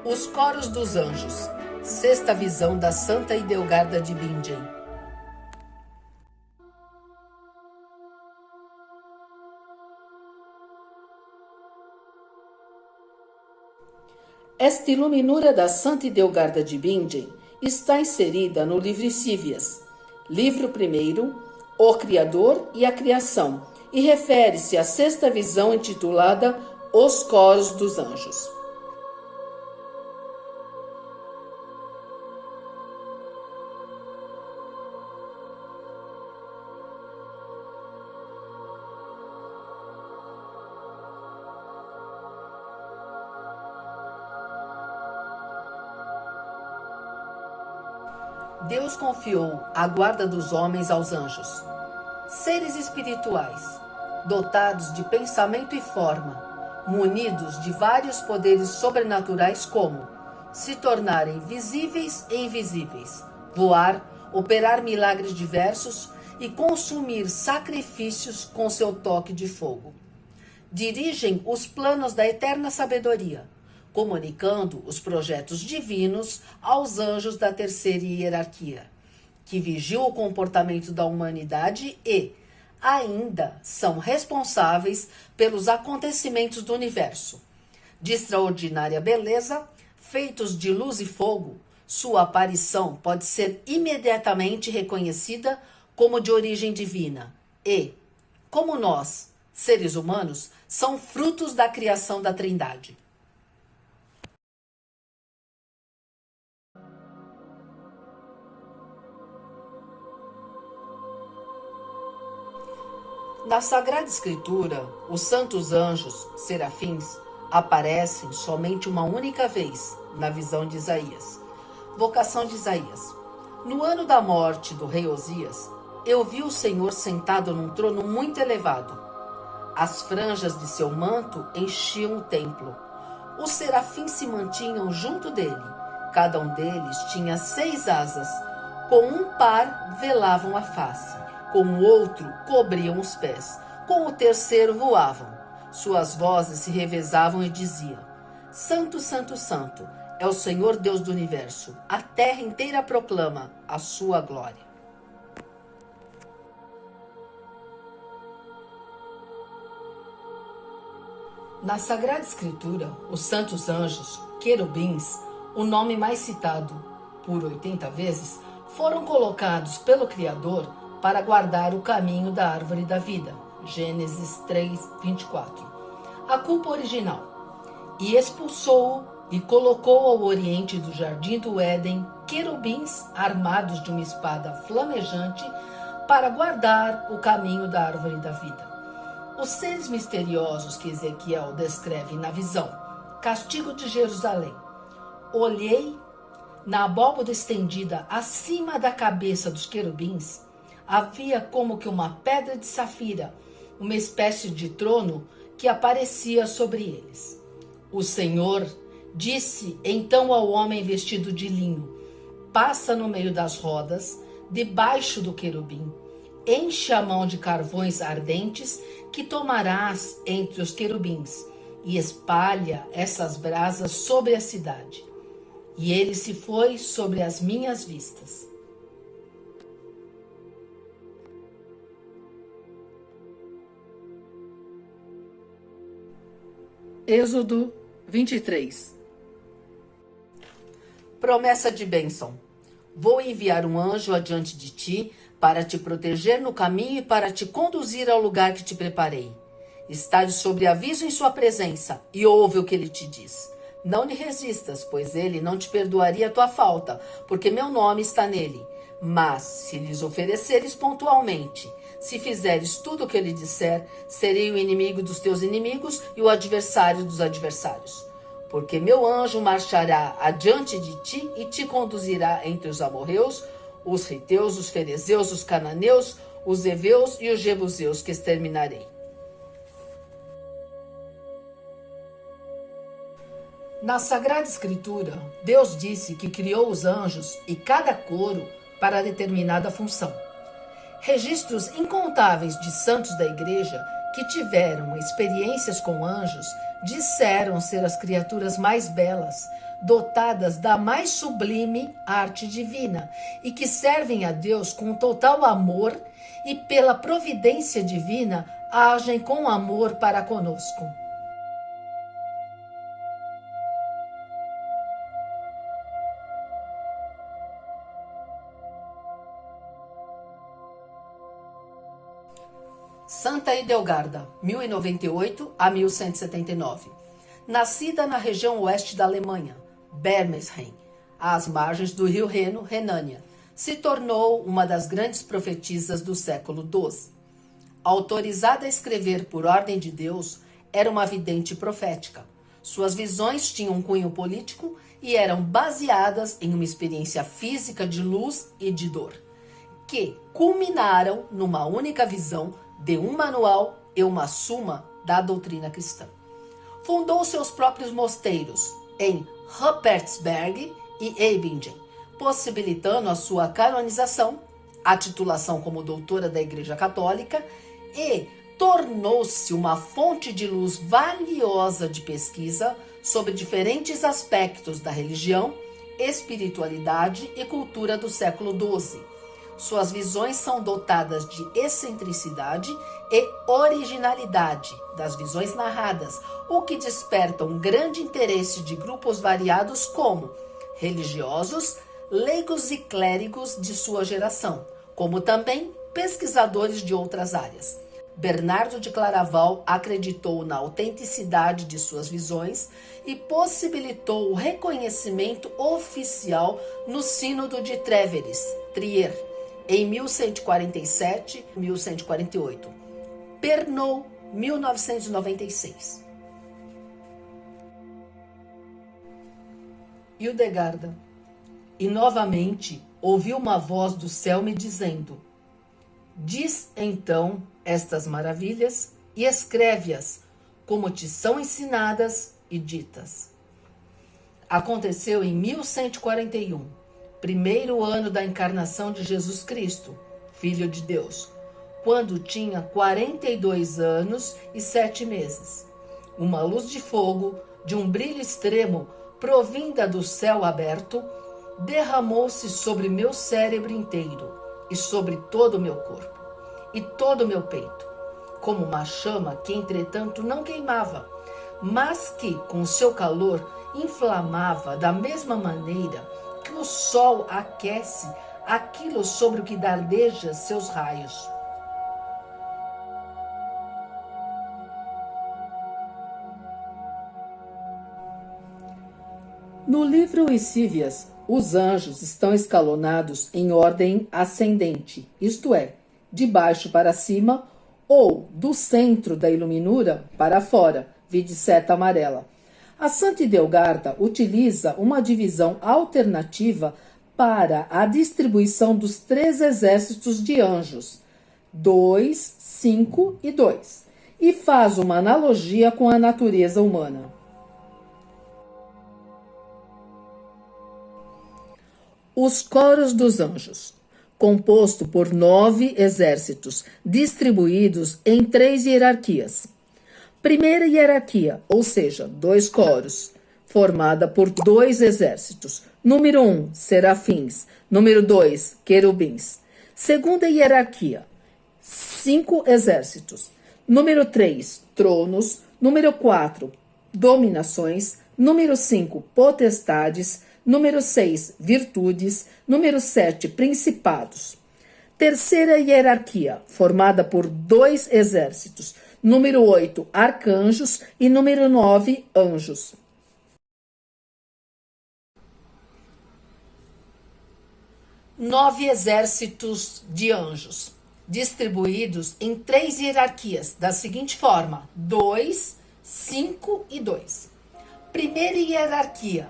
Os Coros dos Anjos. Sexta visão da Santa Idelgarda de Bingen. Esta iluminura da Santa Idelgarda de Bingen está inserida no livro Cívias, livro primeiro, O Criador e a Criação, e refere-se à sexta visão intitulada Os Coros dos Anjos. Deus confiou a guarda dos homens aos anjos, seres espirituais, dotados de pensamento e forma, munidos de vários poderes sobrenaturais como se tornarem visíveis e invisíveis, voar, operar milagres diversos e consumir sacrifícios com seu toque de fogo. Dirigem os planos da eterna sabedoria, comunicando os projetos divinos aos anjos da terceira hierarquia, que vigiam o comportamento da humanidade e, ainda, são responsáveis pelos acontecimentos do universo. De extraordinária beleza, feitos de luz e fogo, sua aparição pode ser imediatamente reconhecida como de origem divina e, como nós, seres humanos, são frutos da criação da Trindade. Na Sagrada Escritura, os santos anjos, serafins, aparecem somente uma única vez na visão de Isaías. Vocação de Isaías. No ano da morte do rei Osias, eu vi o Senhor sentado num trono muito elevado. As franjas de seu manto enchiam o templo. Os serafins se mantinham junto dele. Cada um deles tinha 6 asas. Com um par velavam a face. Com o outro cobriam os pés, com o terceiro voavam. Suas vozes se revezavam e diziam: Santo, Santo, Santo, é o Senhor Deus do universo. A terra inteira proclama a sua glória. Na Sagrada Escritura, os santos anjos, querubins, o nome mais citado por 80 vezes, foram colocados pelo Criador para guardar o caminho da árvore da vida. Gênesis 3:24. A culpa original. E expulsou-o e colocou ao oriente do jardim do Éden querubins armados de uma espada flamejante para guardar o caminho da árvore da vida. Os seres misteriosos que Ezequiel descreve na visão. Castigo de Jerusalém. Olhei na abóbada estendida acima da cabeça dos querubins. Havia como que uma pedra de safira, uma espécie de trono que aparecia sobre eles. O Senhor disse então ao homem vestido de linho: passa no meio das rodas, debaixo do querubim, enche a mão de carvões ardentes que tomarás entre os querubins e espalha essas brasas sobre a cidade. E ele se foi sobre as minhas vistas. Êxodo 23. Promessa de bênção. Vou enviar um anjo adiante de ti para te proteger no caminho e para te conduzir ao lugar que te preparei. Estares sobre aviso em sua presença e ouve o que ele te diz. Não lhe resistas, pois ele não te perdoaria a tua falta, porque meu nome está nele. Mas, se lhes ofereceres pontualmente, se fizeres tudo o que ele disser, serei o inimigo dos teus inimigos e o adversário dos adversários. Porque meu anjo marchará adiante de ti e te conduzirá entre os amorreus, os heteus, os ferezeus, os cananeus, os heveus e os jebuseus que exterminarei. Na Sagrada Escritura, Deus disse que criou os anjos e cada coro para determinada função. Registros incontáveis de santos da Igreja que tiveram experiências com anjos disseram ser as criaturas mais belas, dotadas da mais sublime arte divina e que servem a Deus com total amor e pela providência divina agem com amor para conosco. Santa Edelgarda, 1098 a 1179. Nascida na região oeste da Alemanha, Bermersheim, às margens do rio Reno, Renânia, se tornou uma das grandes profetisas do século XII. Autorizada a escrever por ordem de Deus, era uma vidente profética. Suas visões tinham um cunho político e eram baseadas em uma experiência física de luz e de dor, que culminaram numa única visão de um manual e uma suma da doutrina cristã. Fundou seus próprios mosteiros em Ruppertsberg e Ebingen, possibilitando a sua canonização, a titulação como doutora da Igreja Católica e tornou-se uma fonte de luz valiosa de pesquisa sobre diferentes aspectos da religião, espiritualidade e cultura do século XII. Suas visões são dotadas de excentricidade e originalidade das visões narradas, o que desperta um grande interesse de grupos variados como religiosos, leigos e clérigos de sua geração, como também pesquisadores de outras áreas. Bernardo de Claraval acreditou na autenticidade de suas visões e possibilitou o reconhecimento oficial no Sínodo de Trèveris, Trier, em 1147 e 1148. Pernod, 1996. Hildegarda. E novamente ouvi uma voz do céu me dizendo: diz então estas maravilhas e escreve-as, como te são ensinadas e ditas. Aconteceu em 1141, primeiro ano da encarnação de Jesus Cristo, Filho de Deus, quando tinha 42 anos e 7 meses. Uma luz de fogo, de um brilho extremo, provinda do céu aberto, derramou-se sobre meu cérebro inteiro e sobre todo o meu corpo e todo o meu peito, como uma chama que, entretanto, não queimava, mas que, com seu calor, inflamava da mesma maneira que o sol aquece aquilo sobre o que dardeja seus raios. No livro Icívias, os anjos estão escalonados em ordem ascendente, isto é, de baixo para cima ou do centro da iluminura para fora, vide seta amarela. A Santa Edelgarda utiliza uma divisão alternativa para a distribuição dos 3 exércitos de anjos, 2, 5 e 2, e faz uma analogia com a natureza humana. Os coros dos anjos, composto por 9 exércitos, distribuídos em 3 hierarquias. Primeira hierarquia, ou seja, 2 coros, formada por 2 exércitos. Número 1, serafins. Número 2, querubins. Segunda hierarquia, 5 exércitos. Número 3, tronos. Número 4, dominações. Número 5, potestades. Número 6, virtudes. Número 7, principados. Terceira hierarquia, formada por 2 exércitos. Número 8, arcanjos. E número 9, anjos. Nove exércitos de anjos, distribuídos em 3 hierarquias, da seguinte forma: 2, 5 e 2. Primeira hierarquia,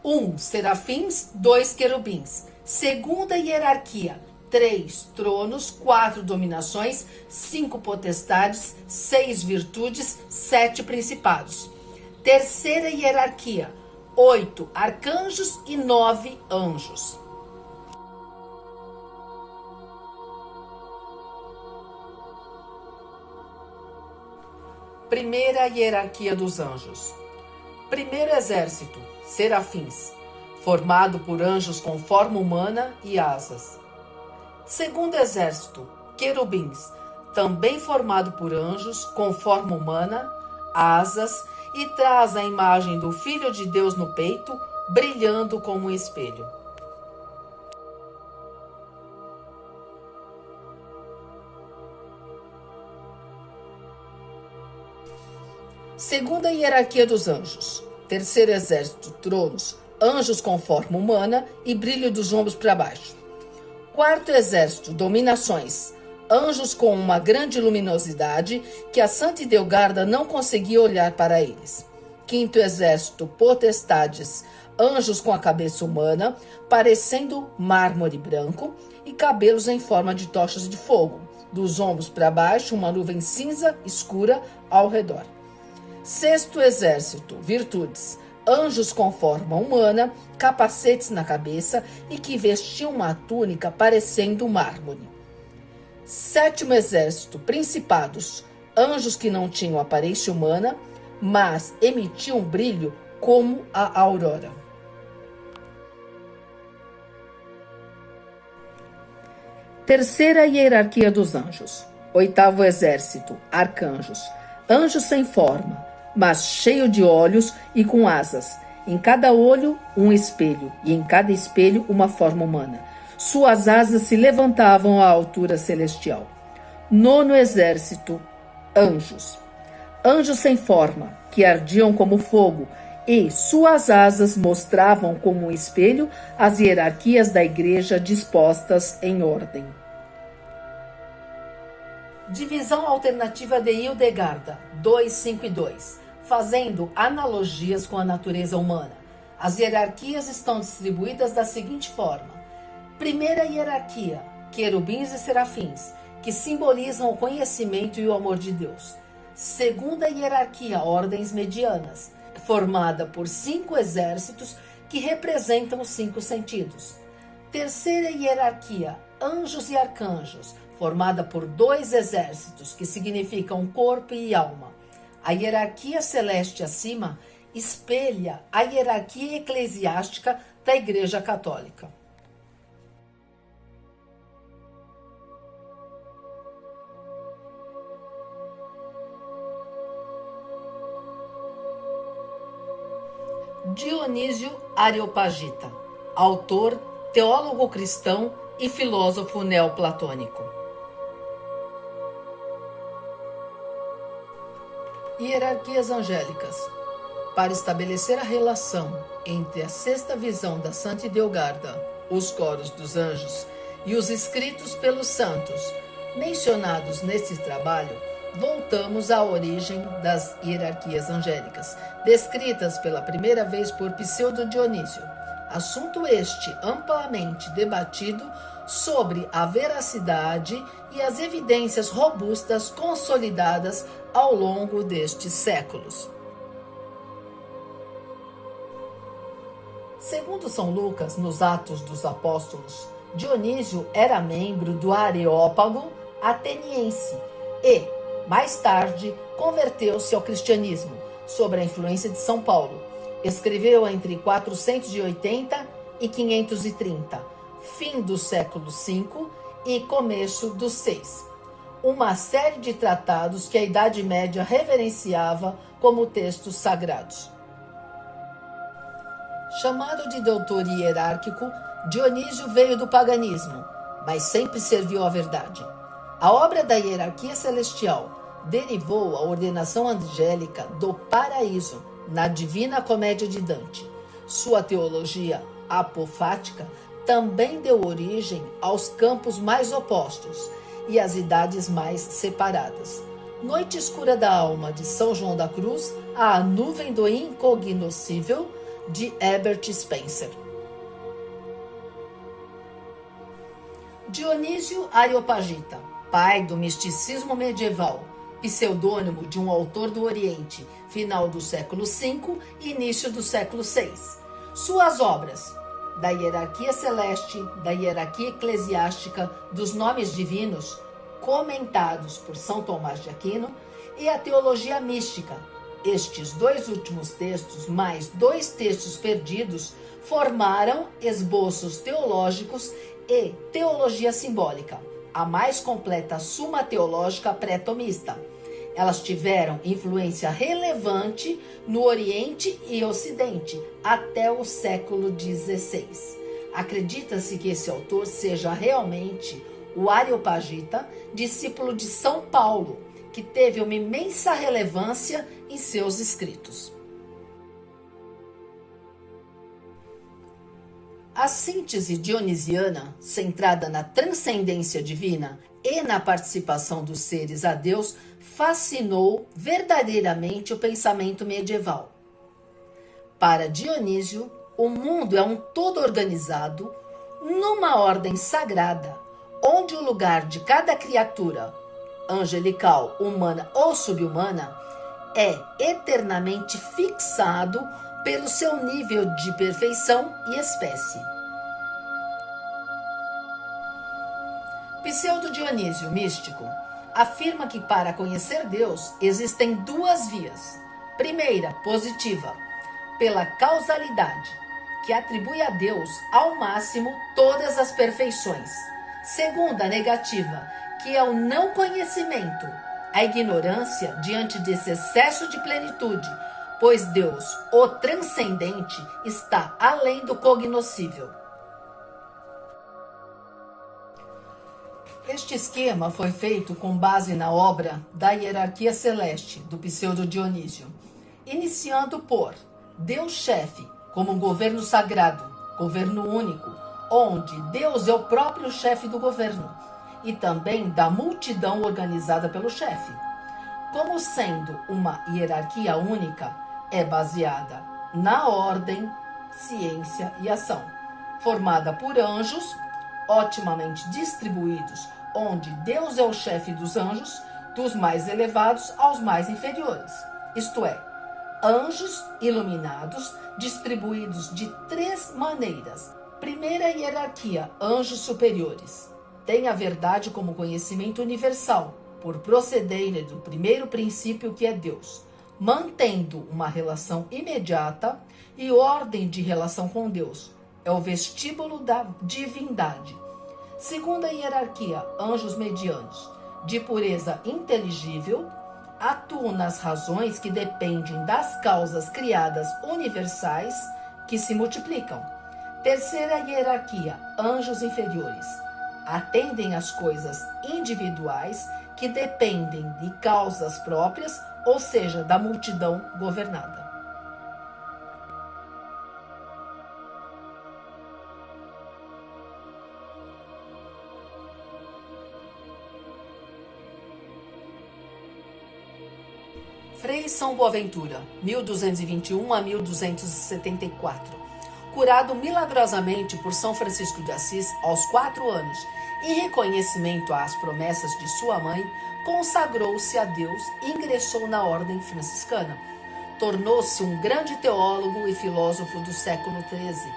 1 serafins, 2 querubins. Segunda hierarquia, 3 tronos, 4 dominações, 5 potestades, 6 virtudes, 7 principados. Terceira hierarquia, 8 arcanjos e 9 anjos. Primeira hierarquia dos anjos. Primeiro exército, serafins, formado por anjos com forma humana e asas. Segundo exército, querubins, também formado por anjos com forma humana, asas, e traz a imagem do Filho de Deus no peito, brilhando como um espelho. Segunda hierarquia dos anjos. Terceiro exército, tronos, anjos com forma humana e brilho dos ombros para baixo. Quarto exército, dominações, anjos com uma grande luminosidade que a Santa Hildegarda não conseguia olhar para eles. Quinto exército, potestades, anjos com a cabeça humana, parecendo mármore branco e cabelos em forma de tochas de fogo. Dos ombros para baixo, uma nuvem cinza escura ao redor. Sexto exército, virtudes, anjos com forma humana, capacetes na cabeça e que vestiam uma túnica parecendo mármore. Sétimo exército, principados, anjos que não tinham aparência humana, mas emitiam brilho como a aurora. Terceira hierarquia dos anjos. Oitavo exército, arcanjos, anjos sem forma, mas cheio de olhos e com asas. Em cada olho, um espelho, e em cada espelho, uma forma humana. Suas asas se levantavam à altura celestial. Nono exército, anjos. Anjos sem forma, que ardiam como fogo, e suas asas mostravam como um espelho as hierarquias da igreja dispostas em ordem. Divisão alternativa de Hildegarda, 2, 5 e 2, fazendo analogias com a natureza humana. As hierarquias estão distribuídas da seguinte forma. Primeira hierarquia, querubins e serafins, que simbolizam o conhecimento e o amor de Deus. Segunda hierarquia, ordens medianas, formada por 5 exércitos que representam os 5 sentidos. Terceira hierarquia, anjos e arcanjos, formada por 2 exércitos que significam corpo e alma. A hierarquia celeste acima espelha a hierarquia eclesiástica da Igreja Católica. Dionísio Areopagita, autor, teólogo cristão e filósofo neoplatônico. Hierarquias angélicas. Para estabelecer a relação entre a sexta visão da Santa Hildegarda, os coros dos anjos e os escritos pelos santos, mencionados neste trabalho, voltamos à origem das hierarquias angélicas, descritas pela primeira vez por Pseudo Dionísio. Assunto este amplamente debatido sobre a veracidade e as evidências robustas consolidadas ao longo destes séculos. Segundo São Lucas, nos Atos dos Apóstolos, Dionísio era membro do Areópago ateniense e, mais tarde, converteu-se ao cristianismo, sob a influência de São Paulo. Escreveu entre 480 e 530, fim do século V e começo do VI, uma série de tratados que a Idade Média reverenciava como textos sagrados. Chamado de doutor hierárquico, Dionísio veio do paganismo, mas sempre serviu à verdade. A obra da hierarquia celestial derivou a ordenação angélica do paraíso na Divina Comédia de Dante. Sua teologia apofática também deu origem aos campos mais opostos e às idades mais separadas. Noite Escura da Alma, de São João da Cruz, a Nuvem do Incognoscível, de Herbert Spencer. Dionísio Areopagita, pai do misticismo medieval, pseudônimo de um autor do Oriente, final do século V e início do século VI. Suas obras, da hierarquia celeste, da hierarquia eclesiástica, dos nomes divinos, comentados por São Tomás de Aquino, e a teologia mística. Estes dois últimos textos, mais 2 textos perdidos, formaram esboços teológicos e teologia simbólica, a mais completa suma teológica pré-tomista. Elas tiveram influência relevante no Oriente e Ocidente até o século XVI. Acredita-se que esse autor seja realmente o Areopagita, discípulo de São Paulo, que teve uma imensa relevância em seus escritos. A síntese dionisiana, centrada na transcendência divina e na participação dos seres a Deus, fascinou verdadeiramente o pensamento medieval. Para Dionísio, o mundo é um todo organizado numa ordem sagrada, onde o lugar de cada criatura, angelical, humana ou subhumana, é eternamente fixado pelo seu nível de perfeição e espécie. Pseudo-Dionísio, místico, afirma que para conhecer Deus existem 2 vias. Primeira, positiva, pela causalidade, que atribui a Deus ao máximo todas as perfeições. Segunda, negativa, que é o não conhecimento, a ignorância diante desse excesso de plenitude, pois Deus, o transcendente, está além do cognoscível. Este esquema foi feito com base na obra da Hierarquia Celeste, do Pseudo-Dionísio, iniciando por Deus-chefe, como um governo sagrado, governo único, onde Deus é o próprio chefe do governo, e também da multidão organizada pelo chefe. Como sendo uma hierarquia única, é baseada na ordem, ciência e ação, formada por anjos, otimamente distribuídos, onde Deus é o chefe dos anjos, dos mais elevados aos mais inferiores, isto é, anjos iluminados distribuídos de 3 maneiras. Primeira hierarquia, anjos superiores. Tem a verdade como conhecimento universal, por procederem do primeiro princípio que é Deus, mantendo uma relação imediata e ordem de relação com Deus. É o vestíbulo da divindade. Segunda hierarquia, anjos medianos, de pureza inteligível, atuam nas razões que dependem das causas criadas universais que se multiplicam. Terceira hierarquia, anjos inferiores, atendem às coisas individuais que dependem de causas próprias, ou seja, da multidão governada. Frei São Boaventura, 1221 a 1274, curado milagrosamente por São Francisco de Assis aos 4 anos, em reconhecimento às promessas de sua mãe, consagrou-se a Deus e ingressou na ordem franciscana. Tornou-se um grande teólogo e filósofo do século XIII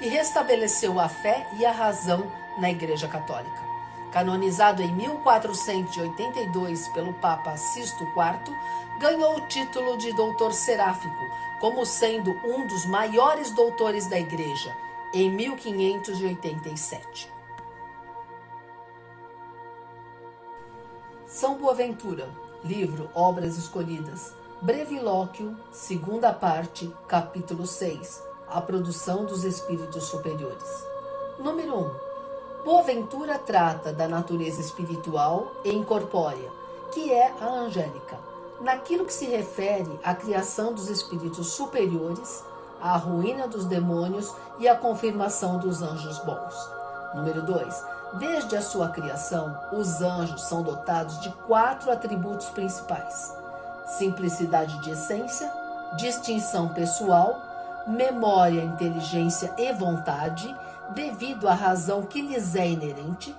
e restabeleceu a fé e a razão na Igreja Católica. Canonizado em 1482 pelo Papa Sisto IV, ganhou o título de doutor seráfico, como sendo um dos maiores doutores da Igreja, em 1587. São Boaventura, livro Obras Escolhidas, Brevilóquio, segunda parte, capítulo 6, A produção dos espíritos superiores. Número 1. Boaventura trata da natureza espiritual e incorpórea, que é a angélica, naquilo que se refere à criação dos espíritos superiores, à ruína dos demônios e à confirmação dos anjos bons. Número 2. Desde a sua criação, os anjos são dotados de 4 atributos principais: simplicidade de essência, distinção pessoal, memória, inteligência e vontade, devido à razão que lhes é inerente,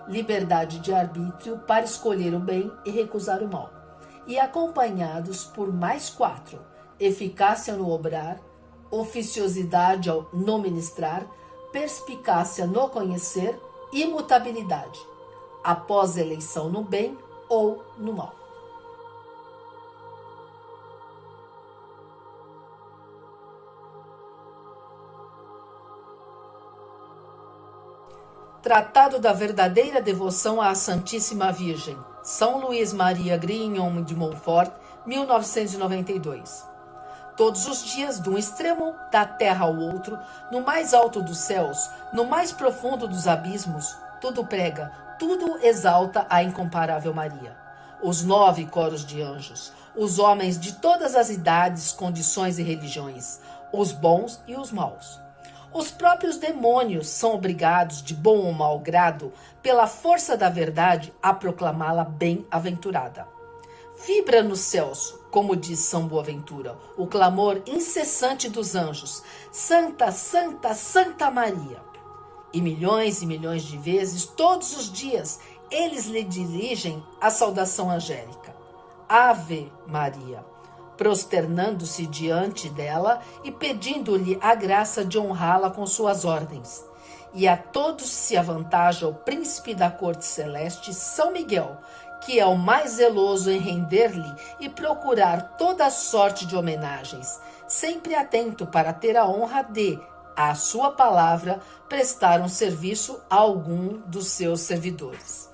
liberdade de arbítrio para escolher o bem e recusar o mal, e acompanhados por mais 4, eficácia no obrar, oficiosidade no ministrar, perspicácia no conhecer, imutabilidade, após eleição no bem ou no mal. Tratado da verdadeira devoção à Santíssima Virgem, São Luís Maria Grignon de Montfort, 1992. Todos os dias, de um extremo da terra ao outro, no mais alto dos céus, no mais profundo dos abismos, tudo prega, tudo exalta a incomparável Maria. Os 9 coros de anjos, os homens de todas as idades, condições e religiões, os bons e os maus. Os próprios demônios são obrigados, de bom ou mau grado, pela força da verdade, a proclamá-la bem-aventurada. Vibra nos céus, como diz São Boaventura, o clamor incessante dos anjos: Santa, Santa, Santa Maria. E milhões de vezes, todos os dias, eles lhe dirigem a saudação angélica. Ave Maria, prosternando-se diante dela e pedindo-lhe a graça de honrá-la com suas ordens. E a todos se avantaja o príncipe da corte celeste, São Miguel, que é o mais zeloso em render-lhe e procurar toda a sorte de homenagens, sempre atento para ter a honra de, à sua palavra, prestar um serviço a algum dos seus servidores.